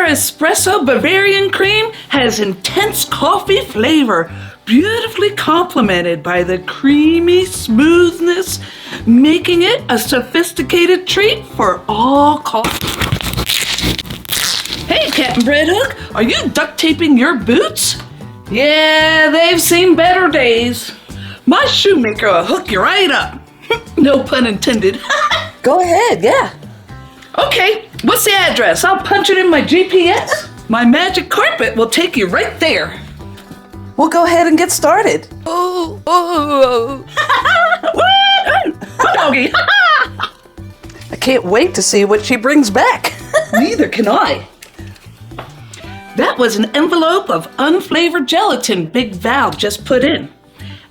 Our Espresso Bavarian cream has intense coffee flavor, beautifully complemented by the creamy smoothness, making it a sophisticated treat for all coffee. Hey, Captain Breadhook, are you duct taping your boots? Yeah, they've seen better days. My shoemaker will hook you right up. No pun intended. Go ahead, yeah. Okay, what's the address? I'll punch it in my GPS. My magic carpet will take you right there. We'll go ahead and get started. Oh. Doggy. I can't wait to see what she brings back. Neither can I. That was an envelope of unflavored gelatin Big Val just put in.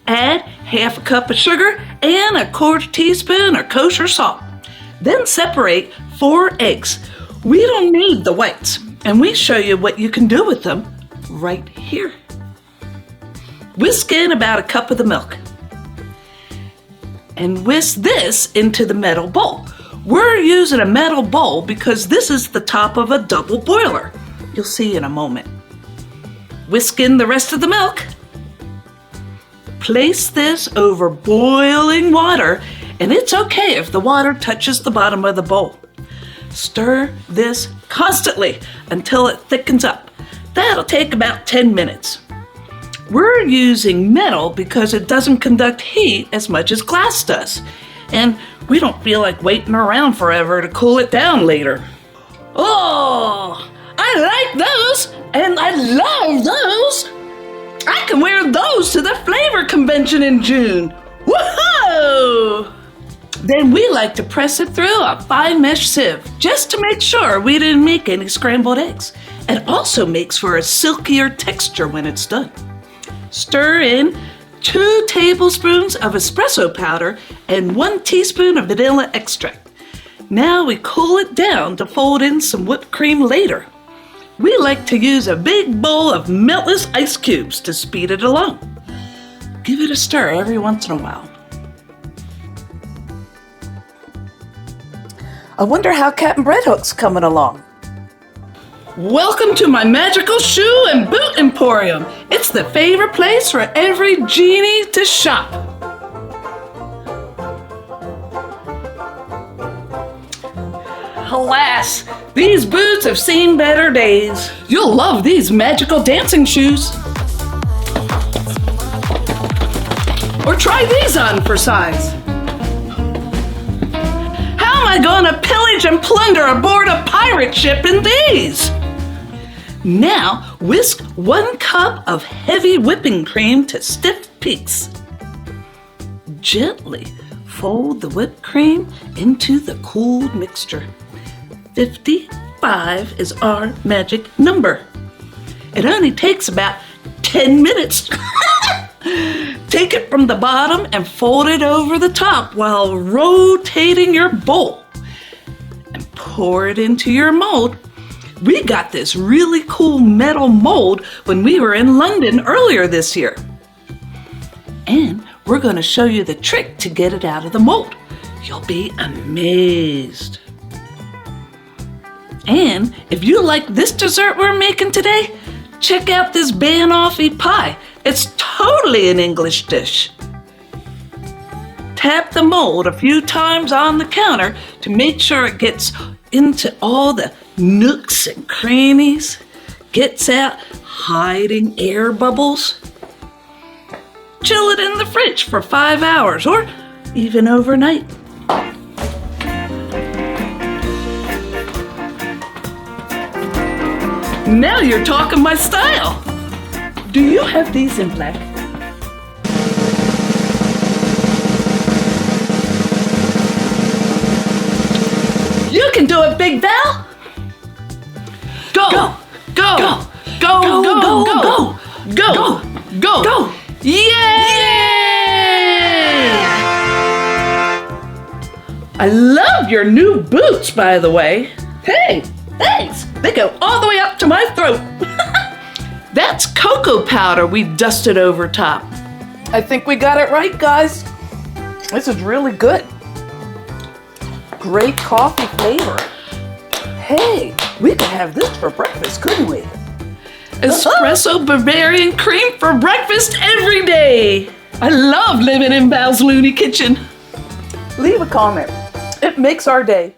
Add half a cup of sugar and a quarter teaspoon of kosher salt. Then separate 4 eggs. We don't need the whites, and we show you what you can do with them right here. Whisk in about a cup of the milk. And whisk this into the metal bowl. We're using a metal bowl because this is the top of a double boiler. You'll see in a moment. Whisk in the rest of the milk. Place this over boiling water, and it's okay if the water touches the bottom of the bowl. Stir this constantly until it thickens up. That'll take about 10 minutes. We're using metal because it doesn't conduct heat as much as glass does, and we don't feel like waiting around forever to cool it down later. Oh, I like those, and I love those. I can wear those to the flavor convention in June. Woohoo! Then we like to press it through a fine mesh sieve just to make sure we didn't make any scrambled eggs. It also makes for a silkier texture when it's done. Stir in 2 tablespoons of espresso powder and 1 teaspoon of vanilla extract. Now we cool it down to fold in some whipped cream later. We like to use a big bowl of meltless ice cubes to speed it along. Give it a stir every once in a while. I wonder how Captain Breadhook's coming along. Welcome to my magical shoe and boot emporium. It's the favorite place for every genie to shop. Alas, these boots have seen better days. You'll love these magical dancing shoes. Or try these on for size. How am I going to pillage and plunder aboard a pirate ship in these? Now, whisk 1 cup of heavy whipping cream to stiff peaks. Gently fold the whipped cream into the cooled mixture. 55 is our magic number. It only takes about 10 minutes. Take it from the bottom and fold it over the top while rotating your bowl. And pour it into your mold. We got this really cool metal mold when we were in London earlier this year. And we're going to show you the trick to get it out of the mold. You'll be amazed. And if you like this dessert we're making today, check out this banoffee pie. It's totally an English dish. Tap the mold a few times on the counter to make sure it gets into all the nooks and crannies, gets out hiding air bubbles. Chill it in the fridge for 5 hours or even overnight. Now you're talking my style. Do you have these in black? You can do it, Big Val. Go, go, go, go, go, go, go, go, go, go. Yay! I love your new boots, by the way. Hey, thanks. They go all the way up to my throat. That's cocoa powder we dusted over top. I think we got it right, guys. This is really good. Great coffee flavor. Hey, we could have this for breakfast, couldn't we? Espresso Bavarian cream for breakfast every day. I love living in Val's Looney Kitchen. Leave a comment. It makes our day.